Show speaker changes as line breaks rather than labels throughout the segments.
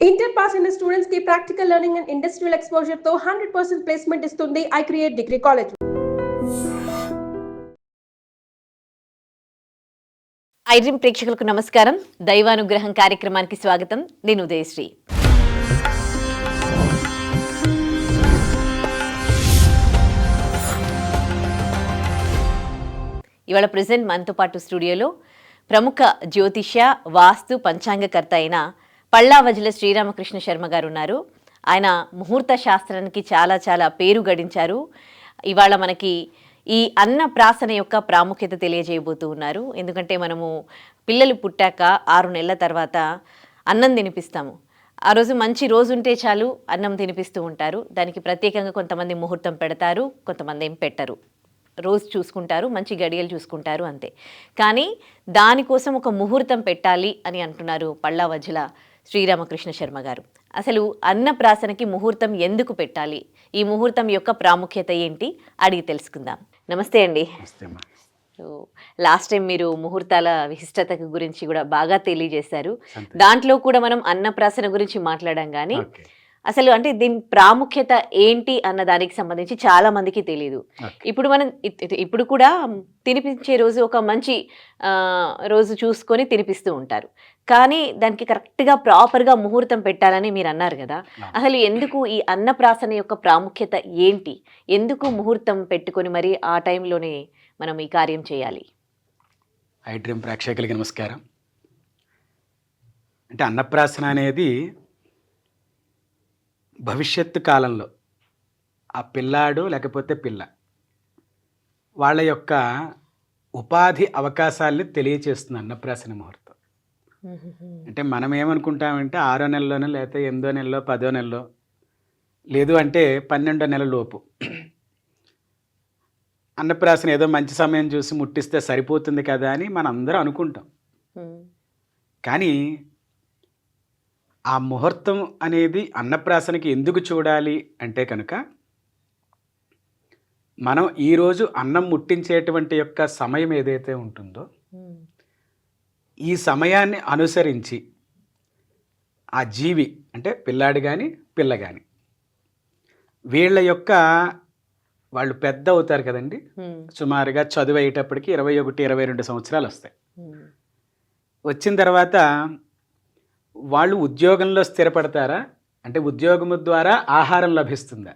Inter pass అయిన students కి practical learning and industrial exposure తో 100% ప్లేస్మెంట్ ఇస్తుంది I create degree college.
IDream ప్రేక్షకులకు నమస్కారం. దైవానుగ్రహం కార్యక్రమానికి స్వాగతం. నేను ఉదయశ్రీ. ఇవాళ ప్రెసెంట్ మనతో పాటు స్టూడియోలో ప్రముఖ జ్యోతిష్య వాస్తు పంచాంగకర్త అయిన పళ్ళావజుల శ్రీరామకృష్ణ శర్మ గారు ఉన్నారు. ఆయన ముహూర్త శాస్త్రానికి చాలా పేరు గడించారు. ఇవాళ మనకి ఈ అన్నప్రాసన యొక్క ప్రాముఖ్యత తెలియజేయబోతూ ఉన్నారు. ఎందుకంటే మనము పిల్లలు పుట్టాక 6 నెలల తర్వాత అన్నం తినిపిస్తాము. ఆ రోజు మంచి రోజు ఉంటే చాలు అన్నం తినిపిస్తూ ఉంటారు. దానికి ప్రత్యేకంగా కొంతమంది ముహూర్తం పెడతారు, కొంతమంది ఏం పెట్టరు. రోజు చూసుకుంటారు, మంచి గడియలు చూసుకుంటారు, అంతే. కానీ దానికోసం ఒక ముహూర్తం పెట్టాలి అని అంటున్నారు పళ్ళావజుల శ్రీరామకృష్ణ శర్మ గారు. అసలు అన్నప్రాసనకి ముహూర్తం ఎందుకు పెట్టాలి, ఈ ముహూర్తం యొక్క ప్రాముఖ్యత ఏంటి అడిగి తెలుసుకుందాం. నమస్తే అండి. లాస్ట్ టైం మీరు ముహూర్తాల విశిష్టత గురించి కూడా బాగా తెలియజేశారు. దాంట్లో కూడా మనం అన్నప్రాసన గురించి మాట్లాడాం. కానీ అసలు అంటే దీని ప్రాముఖ్యత ఏంటి అన్న దానికి సంబంధించి చాలా మందికి తెలియదు. ఇప్పుడు కూడా తినిపించే రోజు ఒక మంచి రోజు చూసుకొని తినిపిస్తూ ఉంటారు. కానీ దానికి కరెక్ట్గా ప్రాపర్గా ముహూర్తం పెట్టాలని మీరు అన్నారు కదా. అసలు ఎందుకు ఈ అన్నప్రాసన యొక్క ప్రాముఖ్యత ఏంటి, ఎందుకు ముహూర్తం పెట్టుకొని మరి ఆ టైంలోనే మనం ఈ కార్యం చేయాలి?
ఐడ్రీమ్ ప్రేక్షకులకి నమస్కారం. అంటే అన్నప్రాసన అనేది భవిష్యత్తు కాలంలో ఆ పిల్లాడు లేకపోతే పిల్ల వాళ్ళ యొక్క ఉపాధి అవకాశాలని తెలియచేస్తుంది అన్నప్రాసన ముహూర్తం. అంటే మనం ఏమనుకుంటామంటే 6వ నెలలోనో లేకపోతే 8వ నెలలో 10వ నెలలో లేదు అంటే 12వ నెల లోపు అన్నప్రాసన ఏదో మంచి సమయం చూసి ముట్టిస్తే సరిపోతుంది కదా అని మనం అందరం అనుకుంటాం. కానీ ఆ ముహూర్తం అనేది అన్నప్రాసనకి ఎందుకు చూడాలి అంటే కనుక మనం ఈరోజు అన్నం ముట్టించేటువంటి యొక్క సమయం ఏదైతే ఉంటుందో ఈ సమయాన్ని అనుసరించి ఆ జీవి అంటే పిల్లాడు కానీ పిల్ల కానీ వీళ్ళ యొక్క వాళ్ళు పెద్ద అవుతారు కదండి. సుమారుగా చదువు అయ్యేటప్పటికి 21-22 సంవత్సరాలు వస్తాయి. వచ్చిన తర్వాత వాళ్ళు ఉద్యోగంలో స్థిరపడతారా, అంటే ఉద్యోగము ద్వారా ఆహారం లభిస్తుందా,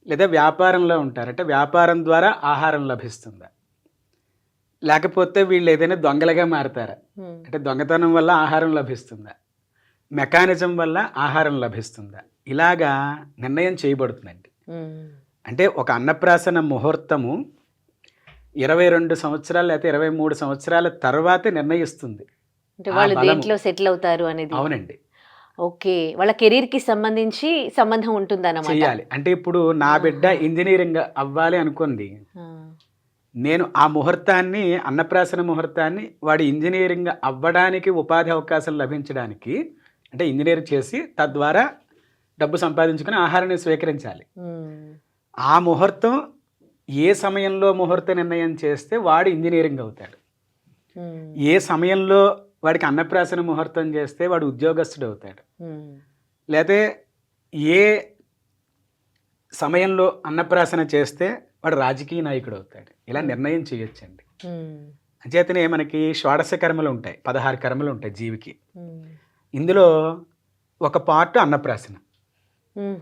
లేదా వ్యాపారంలో ఉంటారంటే వ్యాపారం ద్వారా ఆహారం లభిస్తుందా, లేకపోతే వీళ్ళు ఏదైనా దొంగలుగా మారతారా, అంటే దొంగతనం వల్ల ఆహారం లభిస్తుందా, మెకానిజం వల్ల ఆహారం లభిస్తుందా, ఇలాగా నిర్ణయం చేయబడుతుందండి. అంటే ఒక అన్నప్రాసన ముహూర్తము 22 సంవత్సరాలు లేకపోతే 23 సంవత్సరాల తర్వాతే నిర్ణయిస్తుంది
వాళ్ళు దేంట్లో సెటిల్ అవుతారు అనేది.
అవునండి.
ఓకే, వాళ్ళ కెరీర్ కి సంబంధించి సంబంధం ఉంటుందన్నమాట.
చేయాలి అంటే ఇప్పుడు నా బిడ్డ ఇంజనీరింగ్ అవ్వాలి అనుకుంది, నేను ఆ ముహూర్తాన్ని అన్నప్రాసన ముహూర్తాన్ని వాడి ఇంజనీరింగ్ అవ్వడానికి ఉపాధి అవకాశం లభించడానికి అంటే ఇంజనీర్ చేసి తద్వారా డబ్బు సంపాదించుకుని ఆహారాన్ని స్వీకరించాలి. ఆ ముహూర్తం ఏ సమయంలో ముహూర్త నిర్ణయం చేస్తే వాడు ఇంజనీరింగ్ అవుతాడు, ఏ సమయంలో వాడికి అన్నప్రాసన ముహూర్తం చేస్తే వాడు ఉద్యోగస్తుడు అవుతాడు, లేకపోతే ఏ సమయంలో అన్నప్రాసన చేస్తే వాడు రాజకీయ నాయకుడు అవుతాడు, ఇలా నిర్ణయం చేయొచ్చండి. అంచేతనే మనకి షోడశ కర్మలు ఉంటాయి, 16 కర్మలు ఉంటాయి జీవికి. ఇందులో ఒక పార్ట్ అన్నప్రాసన.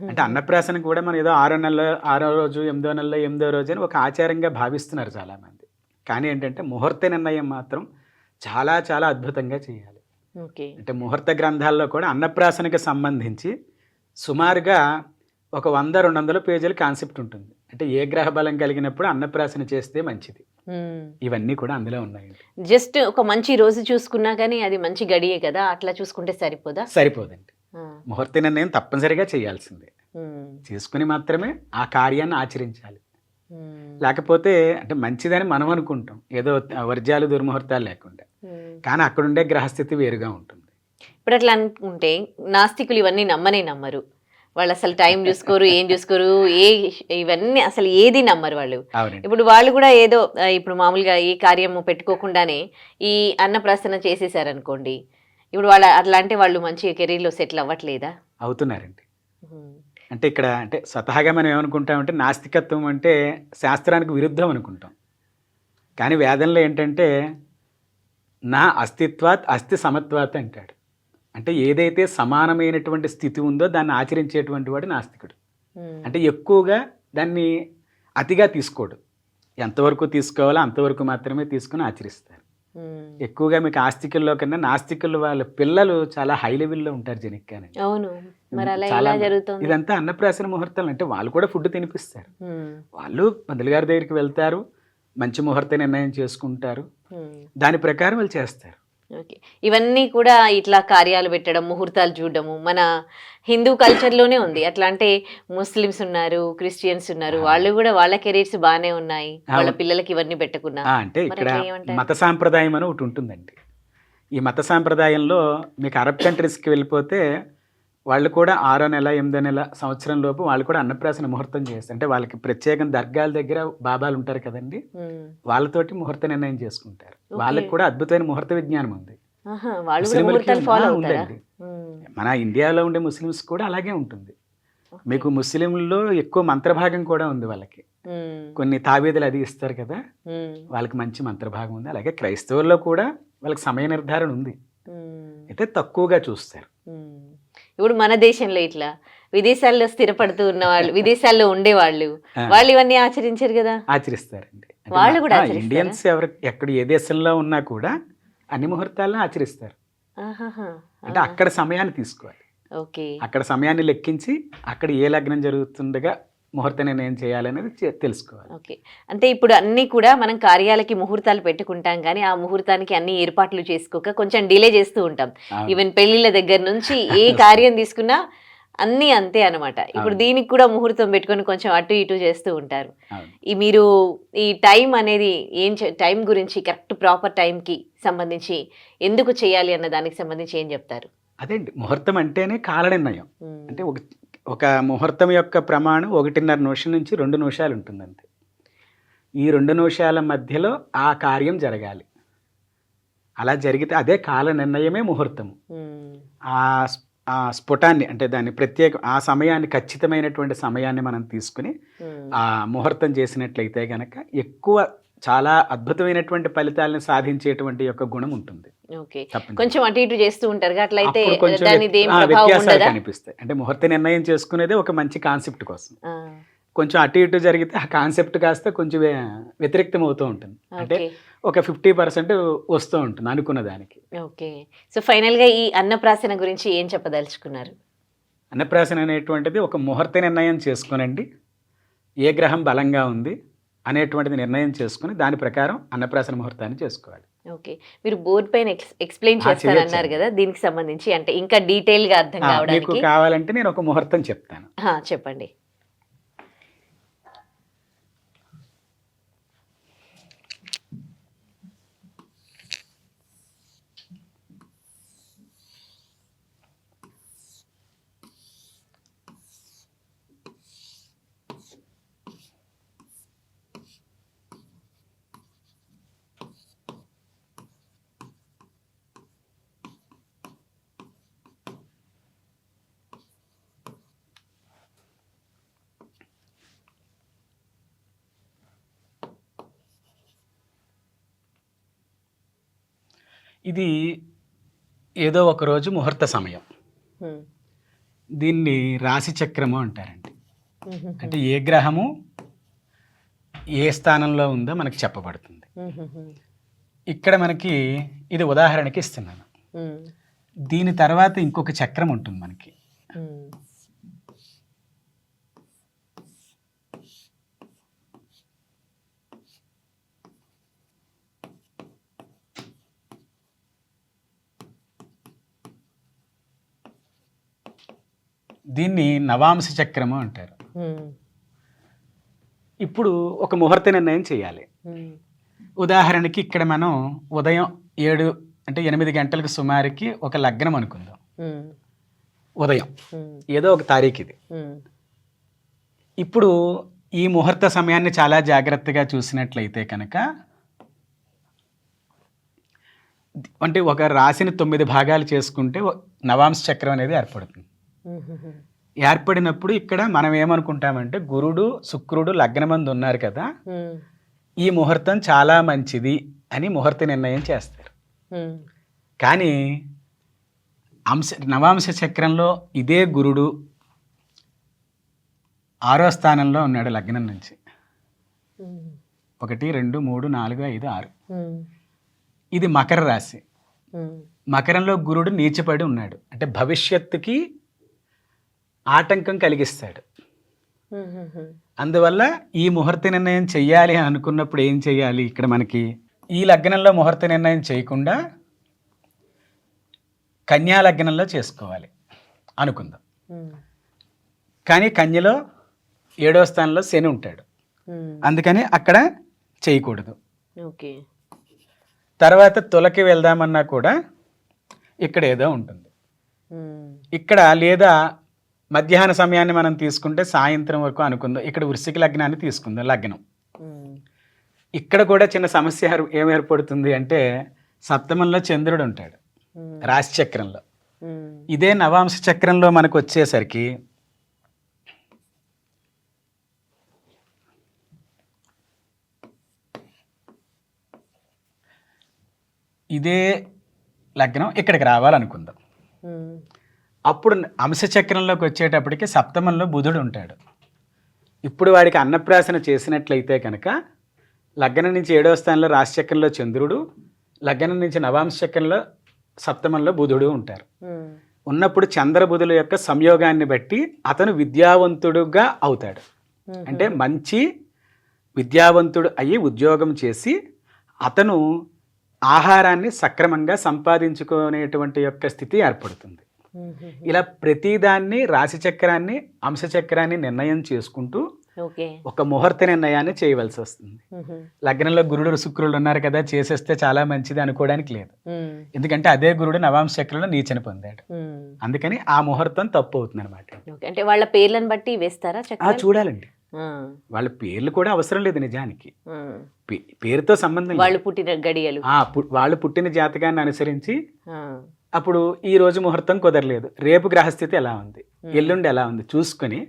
అంటే అన్నప్రాసన కూడా మనం ఏదో 6వ నెలలో 6వ రోజు 8వ నెలలో 8వ రోజు అని ఒక ఆచారంగా భావిస్తున్నారు చాలామంది. కానీ ఏంటంటే ముహూర్త నిర్ణయం మాత్రం చాలా అద్భుతంగా చేయాలి. అంటే ముహూర్త గ్రంథాల్లో కూడా అన్నప్రాసనకి సంబంధించి సుమారుగా ఒక 100-200 పేజీల కాన్సెప్ట్ ఉంటుంది. అంటే ఏ గ్రహ బలం కలిగినప్పుడు అన్నప్రాసన చేస్తే మంచిది, ఇవన్నీ కూడా అందులో ఉన్నాయి.
జస్ట్ ఒక మంచి రోజు చూసుకున్నా కానీ అది మంచి గడియే కదా, అట్లా చూసుకుంటే
సరిపోదండి. ముహూర్త నిర్ణయం తప్పనిసరిగా చేయాల్సిందే, చేసుకుని మాత్రమే ఆ కార్యాన్ని ఆచరించాలి. లేకపోతే అంటే మంచిదని మనం అనుకుంటాం, ఏదో వర్జ్యాలు దుర్ముహూర్తాలు లేకుండా, కానీ అక్కడుండే గ్రహస్థితి వేరుగా ఉంటుంది.
ఇప్పుడు అట్లా అనుకుంటే నాస్తికులు ఇవన్నీ నమ్మరు. వాళ్ళు అసలు టైం చూసుకోరు, ఏం చూసుకోరు, ఇవన్నీ అసలు ఏది నమ్మరు వాళ్ళు. ఇప్పుడు వాళ్ళు కూడా ఏదో ఇప్పుడు మామూలుగా ఏ కార్యము పెట్టుకోకుండానే ఈ అన్నప్రాసన చేసేసారనుకోండి, ఇప్పుడు వాళ్ళ అట్లా అంటే వాళ్ళు మంచి కెరీర్లో సెటిల్ అవ్వట్లేదా?
అవుతున్నారండి. అంటే ఇక్కడ అంటే స్వతహాగా మనం ఏమనుకుంటామంటే నాస్తికత్వం అంటే శాస్త్రానికి విరుద్ధం అనుకుంటాం. కానీ వేదంలో ఏంటంటే నా అస్తిత్వాత్ అస్థి సమత్వాత్ అంటాడు. అంటే ఏదైతే సమానమైనటువంటి స్థితి ఉందో దాన్ని ఆచరించేటువంటి వాడు నాస్తికుడు. అంటే ఎక్కువగా దాన్ని అతిగా తీసుకోడు. ఎంతవరకు తీసుకోవాలో అంతవరకు మాత్రమే తీసుకుని ఆచరిస్తారు. ఎక్కువగా మీకు ఆస్తికుల్లో కన్నా నాస్తికులు వాళ్ళ పిల్లలు చాలా హై లెవెల్లో ఉంటారు జనిక్కానండి.
అవును, మరి అలా
చాలా
ఎలా జరుగుతుంది?
ఇదంతా అన్నప్రాసన ముహూర్తాలు. అంటే వాళ్ళు కూడా ఫుడ్ తినిపిస్తారు. వాళ్ళు పంతులు గారి దగ్గరికి వెళ్తారు, మంచి ముహూర్త నిర్ణయం చేసుకుంటారు, దాని ప్రకారం వాళ్ళు చేస్తారు.
ఓకే, ఇవన్నీ కూడా ఇట్లా కార్యాలు పెట్టడం, ముహూర్తాలు చూడడము మన హిందూ కల్చర్లోనే ఉంది. అట్లా అంటే ముస్లిమ్స్ ఉన్నారు, క్రిస్టియన్స్ ఉన్నారు, వాళ్ళు కూడా వాళ్ళ కెరీర్స్ బాగానే ఉన్నాయి, వాళ్ళ పిల్లలకి ఇవన్నీ పెట్టకున్నా.
అంటే ఇక్కడ మత సాంప్రదాయం అని ఒకటి ఉంటుందండి. ఈ మత సాంప్రదాయంలో మీకు అరబ్ కంట్రీస్కి వెళ్ళిపోతే వాళ్ళు కూడా 6వ నెల 8వ నెల సంవత్సరం లోపు వాళ్ళు కూడా అన్నప్రాసన ముహూర్తం చేస్తారు. అంటే వాళ్ళకి ప్రత్యేకం దర్గాల దగ్గర బాబాలు ఉంటారు కదండి, వాళ్ళతోటి ముహూర్త నిర్ణయం చేసుకుంటారు. వాళ్ళకి కూడా అద్భుతమైన ముహూర్త విజ్ఞానం ఉంది. ఉందండి. మన ఇండియాలో ఉండే ముస్లిమ్స్ కూడా అలాగే ఉంటుంది. మీకు ముస్లింల్లో ఎక్కువ మంత్రభాగం కూడా ఉంది. వాళ్ళకి కొన్ని తాబేదులు అది ఇస్తారు కదా, వాళ్ళకి మంచి మంత్రభాగం ఉంది. అలాగే క్రైస్తవుల్లో కూడా వాళ్ళకి సమయ నిర్ధారణ ఉంది, అయితే తక్కువగా చూస్తారు.
ఇప్పుడు మన దేశంలో ఇట్లా విదేశాల్లో స్థిరపడుతూ ఉన్న వాళ్ళు, విదేశాల్లో ఉండేవాళ్ళు, వాళ్ళు ఇవన్నీ ఆచరించారు కదా?
ఆచరిస్తారండి.
వాళ్ళు కూడా
ఇండియన్స్ ఎవరు ఎక్కడ ఏ దేశంలో ఉన్నా కూడా అన్ని ముహూర్తాలను ఆచరిస్తారు. అంటే అక్కడ సమయాన్ని తీసుకోవాలి.
ఓకే,
అక్కడ సమయాన్ని లెక్కించి అక్కడ ఏ లగ్నం జరుగుతుండగా ముహూర్త నిర్ణయం చేయాలనేది తెలుసుకోవాలి.
ఓకే, అంటే ఇప్పుడు అన్నీ కూడా మనం కార్యాలకి ముహూర్తాలు పెట్టుకుంటాం, కానీ ఆ ముహూర్తానికి అన్ని ఏర్పాట్లు చేసుకోక కొంచెం డిలే చేస్తూ ఉంటాం. ఈవెన్ పెళ్లిళ్ళ దగ్గర నుంచి ఏ కార్యం తీసుకున్నా అన్నీ అంతే అనమాట. ఇప్పుడు దీనికి కూడా ముహూర్తం పెట్టుకొని కొంచెం అటు ఇటు చేస్తూ ఉంటారు. మీరు ఈ టైం అనేది టైం గురించి, కరెక్ట్ ప్రాపర్ టైంకి సంబంధించి ఎందుకు చేయాలి అన్న దానికి సంబంధించి ఏం చెప్తారు?
అదేంటి, ముహూర్తం అంటేనే కాల నిర్ణయం. అంటే ఒక ముహూర్తం యొక్క ప్రమాణం 1.5 నిమిషం నుంచి 2 నిమిషాలు ఉంటుందంతే. ఈ 2 నిమిషాల మధ్యలో ఆ కార్యం జరగాలి. అలా జరిగితే అదే కాల నిర్ణయమే ముహూర్తము. ఆ స్ఫుటాన్ని అంటే దాన్ని ఆ సమయాన్ని, ఖచ్చితమైనటువంటి సమయాన్ని మనం తీసుకుని ఆ ముహూర్తం చేసినట్లయితే గనక ఎక్కువ చాలా అద్భుతమైనటువంటి ఫలితాలను సాధించేటువంటి యొక్క గుణం ఉంటుంది.
కొంచెం అటు ఇటు చేస్తూ ఉంటారు, అట్లయితే
వ్యత్యాసాలు కనిపిస్తాయి. అంటే ముహూర్త నిర్ణయం చేసుకునేది ఒక మంచి కాన్సెప్ట్ కోసం. కొంచెం అటు ఇటు జరిగితే ఆ కాన్సెప్ట్ కాస్త కొంచెం వ్యతిరేక్తం అవుతూ ఉంటుంది. అంటే ఒక 50% వస్తూ ఉంటుంది అనుకున్న దానికి.
ఓకే, సో ఫైనల్గా ఈ అన్నప్రాసన గురించి ఏం చెప్పదలుచుకున్నారు?
అన్నప్రాసన అనేటువంటిది ఒక ముహూర్త నిర్ణయం చేసుకునండి, ఏ గ్రహం బలంగా ఉంది అనేటువంటిది నిర్ణయం చేసుకుని దాని ప్రకారం అన్నప్రాసన ముహూర్తాన్ని చేసుకోవాలి.
ఓకే, మీరు బోర్డు పైన ఎక్స్ప్లెయిన్ చేస్తారన్నారు కదా, దీనికి సంబంధించి అంటే ఇంకా డీటెయిల్గా అర్థం కావడానికి
మీకు కావాలంటే నేను ఒక ముహూర్తం చెప్తాను.
చెప్పండి.
ఇది ఏదో ఒక రోజు ముహూర్త సమయం. దీన్ని రాశి చక్రము అంటారండి. అంటే ఏ గ్రహము ఏ స్థానంలో ఉందో మనకి చెప్పబడుతుంది. ఇక్కడ మనకి ఇది ఉదాహరణకి ఇస్తున్నాను. దీని తర్వాత ఇంకొక చక్రం ఉంటుంది మనకి. దీన్ని నవాంశ చక్రము అంటారు. ఇప్పుడు ఒక ముహూర్త నిర్ణయం చేయాలి. ఉదాహరణకి ఇక్కడ మనం ఉదయం 8 గంటలకు సుమారుకి ఒక లగ్నం అనుకుందాం. ఉదయం ఏదో ఒక తారీఖు ఇది. ఇప్పుడు ఈ ముహూర్త సమయాన్ని చాలా జాగ్రత్తగా చూసినట్లయితే కనుక అంటే ఒక రాశిని 9 భాగాలు చేసుకుంటే నవాంశ చక్రం అనేది ఏర్పడుతుంది. ఏర్పడినప్పుడు ఇక్కడ మనం ఏమనుకుంటామంటే గురుడు శుక్రుడు లగ్నమందు ఉన్నారు కదా, ఈ ముహూర్తం చాలా మంచిది అని ముహూర్త నిర్ణయం చేస్తారు. కానీ నవాంశ చక్రంలో ఇదే గురుడు 6వ స్థానంలో ఉన్నాడు లగ్నం నుంచి. 1 2 3 4 5 6. ఇది మకర రాశి. మకరంలో గురుడు నీచపడి ఉన్నాడు, అంటే భవిష్యత్తుకి ఆటంకం కలిగిస్తాడు. అందువల్ల ఈ ముహూర్త నిర్ణయం చెయ్యాలి అని అనుకున్నప్పుడు ఏం చెయ్యాలి, ఇక్కడ మనకి ఈ లగ్నంలో ముహూర్త నిర్ణయం చేయకుండా కన్యా లగ్నంలో చేసుకోవాలి అనుకుందాం. కానీ కన్యలో 7వ స్థానంలో శని ఉంటాడు, అందుకని అక్కడ చేయకూడదు.
ఓకే.
తర్వాత తులకి వెళ్దామన్నా కూడా ఇక్కడ ఏదో ఉంటుంది. ఇక్కడ లేదా మధ్యాహ్న సమయాన్ని మనం తీసుకుంటే సాయంత్రం వరకు అనుకుందాం, ఇక్కడ వృశ్చిక లగ్నాన్ని తీసుకుందాం లగ్నం. ఇక్కడ కూడా చిన్న సమస్య ఏం ఏర్పడుతుంది అంటే సప్తమంలో చంద్రుడు ఉంటాడు రాశి చక్రంలో. ఇదే నవాంశ చక్రంలో మనకు వచ్చేసరికి ఇదే లగ్నం ఇక్కడికి రావాలనుకుందాం. అప్పుడు అంశచక్రంలోకి వచ్చేటప్పటికి సప్తమంలో బుధుడు ఉంటాడు. ఇప్పుడు వాడికి అన్నప్రాసన చేసినట్లయితే కనుక లగ్నం నుంచి 7వ స్థానంలో రాశిచక్రంలో చంద్రుడు, లగ్నం నుంచి నవాంశ చక్రంలో సప్తమంలో బుధుడు ఉంటారు. ఉన్నప్పుడు చంద్రబుధుల యొక్క సంయోగాన్ని బట్టి అతను విద్యావంతుడుగా అవుతాడు. అంటే మంచి విద్యావంతుడు అయ్యి ఉద్యోగం చేసి అతను ఆహారాన్ని సక్రమంగా సంపాదించుకునేటువంటి యొక్క స్థితి ఏర్పడుతుంది. ఇలా ప్రతిదాన్ని రాశి చక్రాన్ని అంశచక్రాన్ని నిర్ణయం చేసుకుంటూ ఒక ముహూర్త నిర్ణయాన్ని చేయవలసి వస్తుంది. లగ్నంలో గురుడు శుక్రుడు ఉన్నారు కదా, చేసేస్తే చాలా మంచిది అనుకోవడానికి లేదు. ఎందుకంటే అదే గురుడు నవాంశ చక్రంలో నీచని పొందాడు, అందుకని ఆ ముహూర్తం తప్పు అవుతుంది అనమాట.
అంటే వాళ్ళ పేర్లను బట్టి వేస్తారా?
చూడాలండి, వాళ్ళ పేర్లు కూడా అవసరం లేదు నిజానికి, పేరుతో సంబంధం.
వాళ్ళు పుట్టిన గడియలు,
వాళ్ళు పుట్టిన జాతకాన్ని అనుసరించి అప్పుడు ఈ రోజు ముహూర్తం కుదరలేదు, రేపు గ్రహస్థితి ఎలా ఉంది, ఎల్లుండి ఎలా ఉంది చూసుకొని,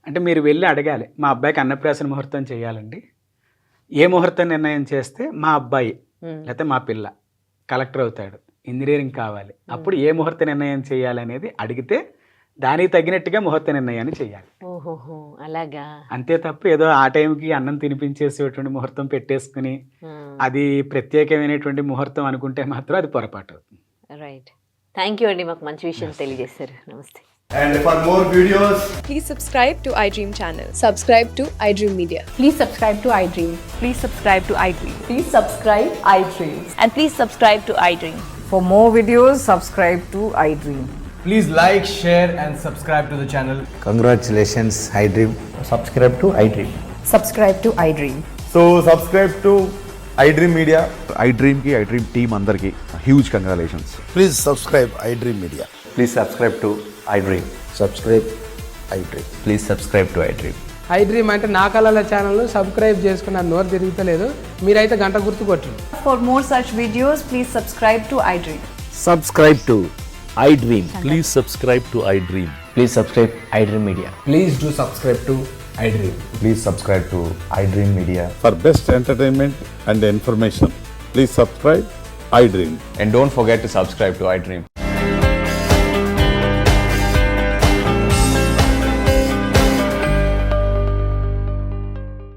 అంటే మీరు వెళ్ళి అడగాలి, మా అబ్బాయికి అన్నప్రాసన ముహూర్తం చేయాలండి, ఏ ముహూర్తం నిర్ణయం చేస్తే మా అబ్బాయి లేకపోతే మా పిల్ల కలెక్టర్ అవుతాడు, ఇంజనీరింగ్ కావాలి, అప్పుడు ఏ ముహూర్త నిర్ణయం చేయాలనేది అడిగితే దానికి తగినట్టుగా ముహూర్త నిర్ణయాన్ని చేయాలి.
ఓహోహో, అలాగా.
అంతే తప్ప ఏదో ఆ టైంకి అన్నం తినిపించేసేటువంటి ముహూర్తం పెట్టేసుకుని అది ప్రత్యేకమైనటువంటి ముహూర్తం అనుకుంటే మాత్రం అది పొరపాటు అవుతుంది.
రైట్, థ్యాంక్ యూ అండి, మాకు మంచి విషయం తెలియజేశారు. నమస్తే.
And for more videos,
please subscribe to iDream channel. Subscribe to iDream Media.
Please subscribe to iDream.
Please subscribe to iDream.
Please subscribe iDream.
And please subscribe to iDream.
For more videos, subscribe to iDream.
please like, share and subscribe to the channel.
Congratulations, iDream.
Subscribe to iDream.
Subscribe to iDream.
So subscribe to iDream Media.
iDream ki iDream team andarki huge congratulations.
Please subscribe iDream Media.
Please subscribe to iDream.
Subscribe iDream.
Please subscribe to iDream.
iDream అంటే నా కళల channel subscribe చేసుకున్న నోరు తిరుగుతలేదు, మీరైతే గంట గుర్తు కొట్టండి.
For more such videos, please subscribe to iDream.
Subscribe to iDream.
Please subscribe to iDream.
Please subscribe iDream Media.
Please do subscribe to iDream.
Please subscribe to iDream Media.
For best entertainment and information, please subscribe iDream.
And don't forget to subscribe to iDream.